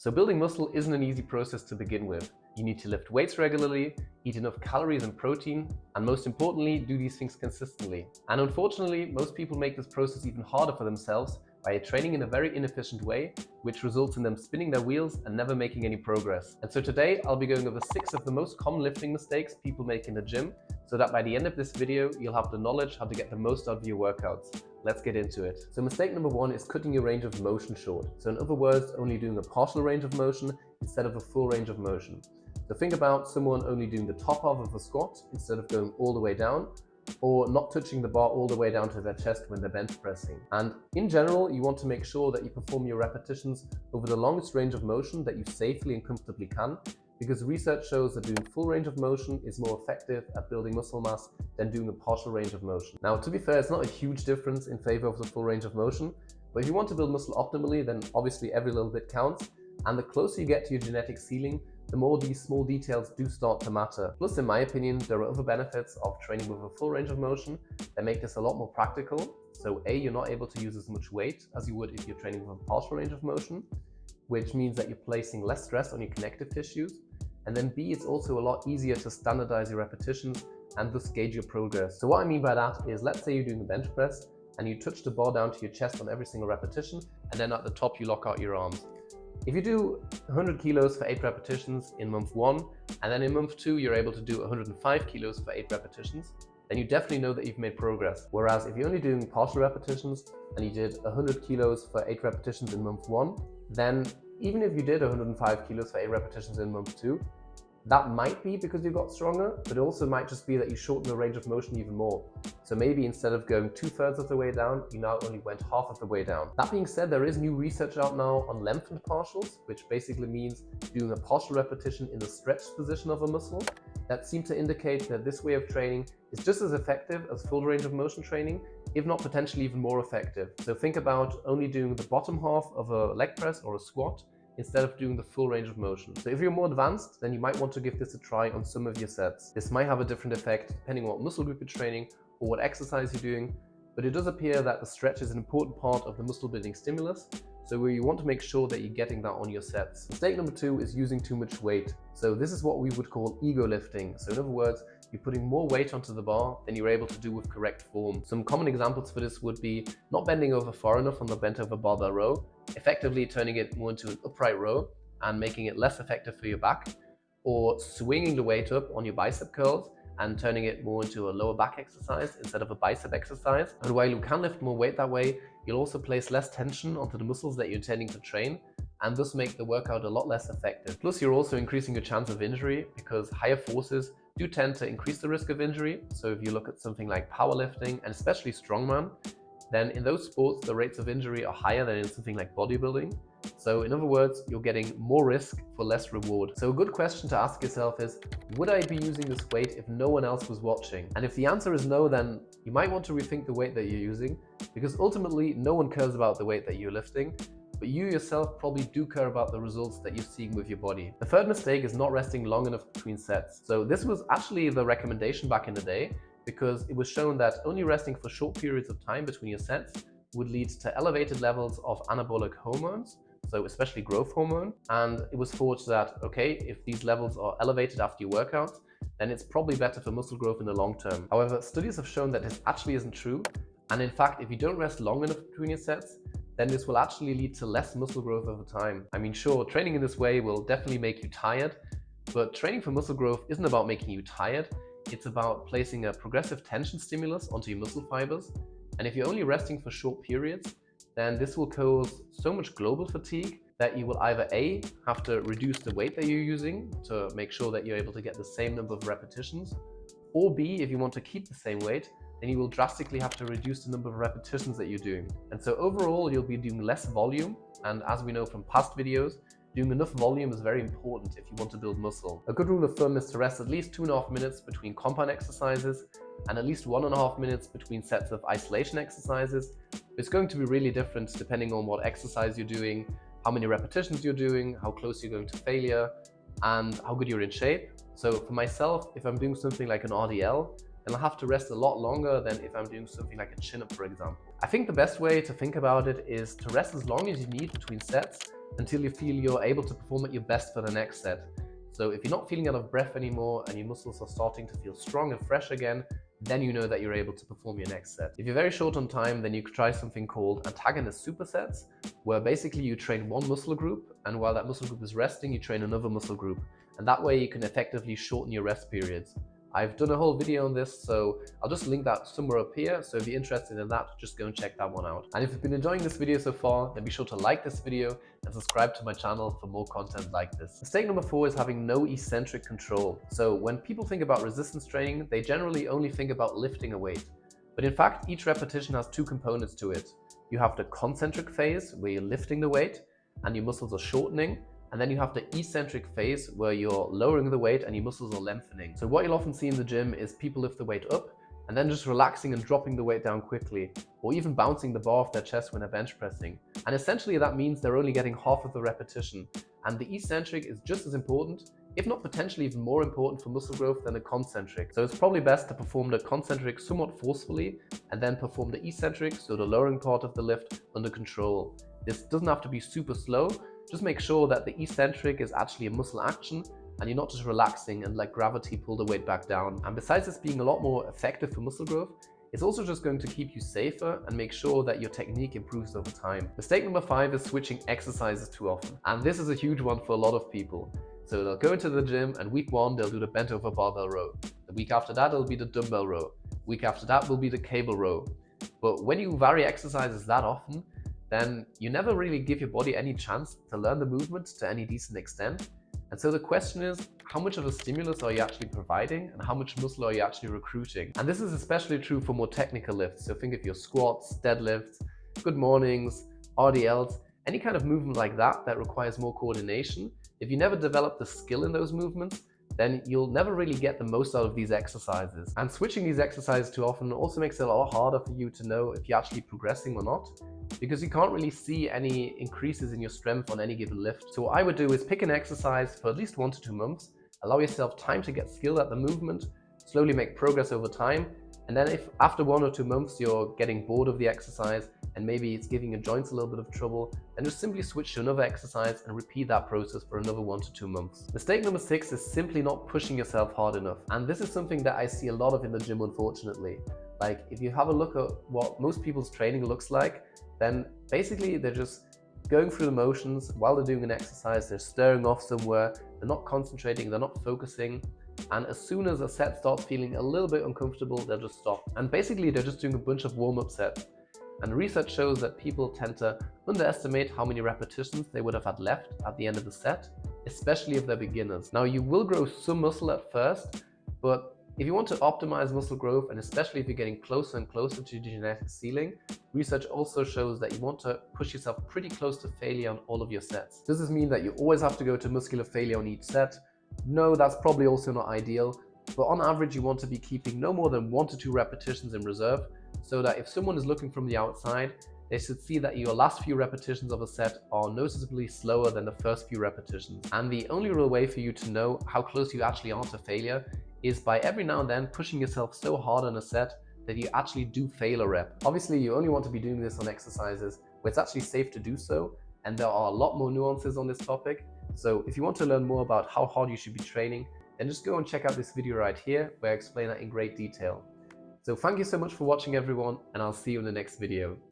So building muscle isn't an easy process to begin with. You need to lift weights regularly, eat enough calories and protein, and most importantly, do these things consistently. And unfortunately, most people make this process even harder for themselves by training in a very inefficient way, which results in them spinning their wheels and never making any progress. And so today, I'll be going over 6 of the most common lifting mistakes people make in the gym, so that by the end of this video, you'll have the knowledge how to get the most out of your workouts. Let's get into it. So mistake number 1 is cutting your range of motion short. So in other words, only doing a partial range of motion instead of a full range of motion. So think about someone only doing the top half of a squat instead of going all the way down, or not touching the bar all the way down to their chest when they're bench pressing. And in general, you want to make sure that you perform your repetitions over the longest range of motion that you safely and comfortably can, because research shows that doing full range of motion is more effective at building muscle mass than doing a partial range of motion. Now, to be fair, it's not a huge difference in favor of the full range of motion, but if you want to build muscle optimally, then obviously every little bit counts, and the closer you get to your genetic ceiling, the more these small details do start to matter. Plus, in my opinion, there are other benefits of training with a full range of motion that make this a lot more practical. So A, you're not able to use as much weight as you would if you're training with a partial range of motion, which means that you're placing less stress on your connective tissues. And then B, it's also a lot easier to standardize your repetitions and thus gauge your progress. So what I mean by that is, let's say you're doing a bench press and you touch the bar down to your chest on every single repetition, and then at the top you lock out your arms. If you do 100 kilos for 8 repetitions in month 1, and then in month 2 you're able to do 105 kilos for 8 repetitions, then you definitely know that you've made progress. Whereas if you're only doing partial repetitions and you did 100 kilos for 8 repetitions in month 1, then even if you did 105 kilos for 8 repetitions in month 2, that might be because you got stronger, but it also might just be that you shortened the range of motion even more. So maybe instead of going 2/3 of the way down, you now only went half of the way down. That being said, there is new research out now on lengthened partials, which basically means doing a partial repetition in the stretched position of a muscle, that seem to indicate that this way of training is just as effective as full range of motion training, if not potentially even more effective. So think about only doing the bottom half of a leg press or a squat instead of doing the full range of motion. So if you're more advanced, then you might want to give this a try on some of your sets. This might have a different effect depending on what muscle group you're training or what exercise you're doing, but it does appear that the stretch is an important part of the muscle building stimulus, so you want to make sure that you're getting that on your sets. Mistake number 2 is using too much weight. So this is what we would call ego lifting. So in other words, you're putting more weight onto the bar than you're able to do with correct form. Some common examples for this would be not bending over far enough on the bent over barbell row, effectively turning it more into an upright row and making it less effective for your back, or swinging the weight up on your bicep curls and turning it more into a lower back exercise instead of a bicep exercise. And while you can lift more weight that way, you'll also place less tension onto the muscles that you're intending to train, and thus make the workout a lot less effective. Plus, you're also increasing your chance of injury because higher forces do tend to increase the risk of injury. So if you look at something like powerlifting and especially strongman, then in those sports, the rates of injury are higher than in something like bodybuilding. So in other words, you're getting more risk for less reward. So a good question to ask yourself is, would I be using this weight if no one else was watching? And if the answer is no, then you might want to rethink the weight that you're using, because ultimately no one cares about the weight that you're lifting, but you yourself probably do care about the results that you're seeing with your body. The third mistake is not resting long enough between sets. So this was actually the recommendation back in the day, because it was shown that only resting for short periods of time between your sets would lead to elevated levels of anabolic hormones, so especially growth hormone. And it was thought that, okay, if these levels are elevated after your workout, then it's probably better for muscle growth in the long term. However, studies have shown that this actually isn't true. And in fact, if you don't rest long enough between your sets, then this will actually lead to less muscle growth over time. I mean, sure, training in this way will definitely make you tired, but training for muscle growth isn't about making you tired. It's about placing a progressive tension stimulus onto your muscle fibers. And if you're only resting for short periods, then this will cause so much global fatigue that you will either A, have to reduce the weight that you're using to make sure that you're able to get the same number of repetitions, or B, if you want to keep the same weight, then you will drastically have to reduce the number of repetitions that you're doing. And so overall, you'll be doing less volume. And as we know from past videos, doing enough volume is very important if you want to build muscle. A good rule of thumb is to rest at least 2.5 minutes between compound exercises and at least 1.5 minutes between sets of isolation exercises. It's going to be really different depending on what exercise you're doing, how many repetitions you're doing, how close you're going to failure, and how good you're in shape. So for myself, if I'm doing something like an RDL, then I'll have to rest a lot longer than if I'm doing something like a chin-up, for example. I think the best way to think about it is to rest as long as you need between sets, until you feel you're able to perform at your best for the next set. So if you're not feeling out of breath anymore and your muscles are starting to feel strong and fresh again, then you know that you're able to perform your next set. If you're very short on time, then you could try something called antagonist supersets, where basically you train one muscle group, and while that muscle group is resting, you train another muscle group. And that way you can effectively shorten your rest periods. I've done a whole video on this, so I'll just link that somewhere up here. So if you're interested in that, just go and check that one out. And if you've been enjoying this video so far, then be sure to like this video and subscribe to my channel for more content like this. Mistake number 4 is having no eccentric control. So when people think about resistance training, they generally only think about lifting a weight. But in fact, each repetition has 2 components to it. You have the concentric phase, where you're lifting the weight and your muscles are shortening. And then you have the eccentric phase where you're lowering the weight and your muscles are lengthening. So what you'll often see in the gym is people lift the weight up and then just relaxing and dropping the weight down quickly, or even bouncing the bar off their chest when they're bench pressing. And essentially that means they're only getting half of the repetition. And the eccentric is just as important, if not potentially even more important for muscle growth than the concentric. So it's probably best to perform the concentric somewhat forcefully and then perform the eccentric, so the lowering part of the lift, under control. This doesn't have to be super slow. Just make sure that the eccentric is actually a muscle action and you're not just relaxing and let gravity pull the weight back down. And besides this being a lot more effective for muscle growth, it's also just going to keep you safer and make sure that your technique improves over time. Mistake number 5 is switching exercises too often. And this is a huge one for a lot of people. So they'll go into the gym and week 1, they'll do the bent over barbell row. The week after that, it'll be the dumbbell row. Week after that will be the cable row. But when you vary exercises that often, then you never really give your body any chance to learn the movement to any decent extent. And so the question is, how much of a stimulus are you actually providing and how much muscle are you actually recruiting? And this is especially true for more technical lifts. So think of your squats, deadlifts, good mornings, RDLs, any kind of movement like that that requires more coordination. If you never develop the skill in those movements, then you'll never really get the most out of these exercises. And switching these exercises too often also makes it a lot harder for you to know if you're actually progressing or not, because you can't really see any increases in your strength on any given lift. So what I would do is pick an exercise for at least 1 to 2 months, allow yourself time to get skilled at the movement, slowly make progress over time, and then if after 1 or 2 months you're getting bored of the exercise and maybe it's giving your joints a little bit of trouble, then just simply switch to another exercise and repeat that process for another 1 to 2 months. Mistake number 6 is simply not pushing yourself hard enough. And this is something that I see a lot of in the gym, unfortunately. Like if you have a look at what most people's training looks like, then basically they're just going through the motions while they're doing an exercise, they're staring off somewhere, they're not concentrating, they're not focusing. And as soon as a set starts feeling a little bit uncomfortable, they'll just stop. And basically they're just doing a bunch of warm-up sets. And research shows that people tend to underestimate how many repetitions they would have had left at the end of the set, especially if they're beginners. Now you will grow some muscle at first, but if you want to optimize muscle growth, and especially if you're getting closer and closer to the genetic ceiling, research also shows that you want to push yourself pretty close to failure on all of your sets. Does this mean that you always have to go to muscular failure on each set? No, that's probably also not ideal, but on average you want to be keeping no more than 1 to 2 repetitions in reserve, so that if someone is looking from the outside, they should see that your last few repetitions of a set are noticeably slower than the first few repetitions. And the only real way for you to know how close you actually are to failure is by every now and then pushing yourself so hard on a set that you actually do fail a rep. Obviously, you only want to be doing this on exercises where it's actually safe to do so, and there are a lot more nuances on this topic. So if you want to learn more about how hard you should be training, then just go and check out this video right here where I explain that in great detail. So thank you so much for watching everyone, and I'll see you in the next video.